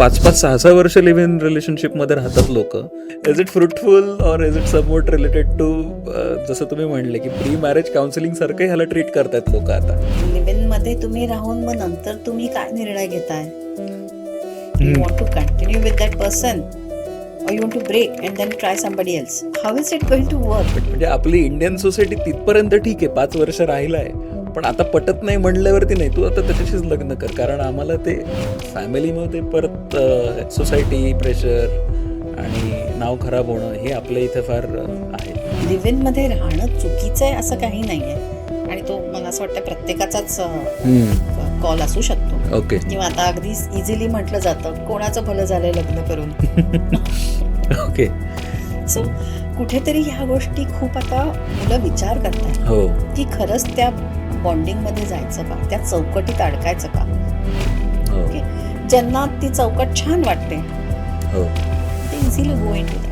5-6 वर्ष live in रिलेशनशिपमध्ये राहतात लोक. Is it fruitful or is it somewhat related to जसं तुम्ही म्हणले की प्री मॅरेज काउन्सिलिंग सारखं ह्याला ट्रीट करतायत लोक आता. लिव्ह इन मध्ये तुम्ही राहून मग नंतर तुम्ही काय निर्णय घेताय? You want to continue with that person or you want to break and then try somebody else? How is it going to work? म्हणजे आपली इंडियन सोसायटी तिथपर्यंत ठीक आहे, 5 वर्ष राहिलाय, पण आता पटत नाही म्हणल्यावरती नाही, तू आता त्याच्याशीच लग्न कर, कारण आम्हाला ते फॅमिलीमध्ये परत सोसायटी प्रेशर आणि नाव खराब होणं हे आपल्या इथे फार आहे. लिव्ह इन मध्ये राहणं चुकीचं आहे असं काही नाहीये, आणि तो मला असं वाटतं प्रत्येकाचाच कॉल असू शकतो. ओके. किंवा आता अगदी इझिली म्हटलं जातं कोणाचं भलं झालंय लग्न करून. ओके. सो कुठेतरी ह्या गोष्टी खूप आता मुलं विचार करतात. हो. की खरंच त्या बॉन्डिंग मध्ये जायचं का, त्या चौकटीत अडकायचं का. हो. ज्यांना ती चौकट छान वाटते हो. ते easily go into that.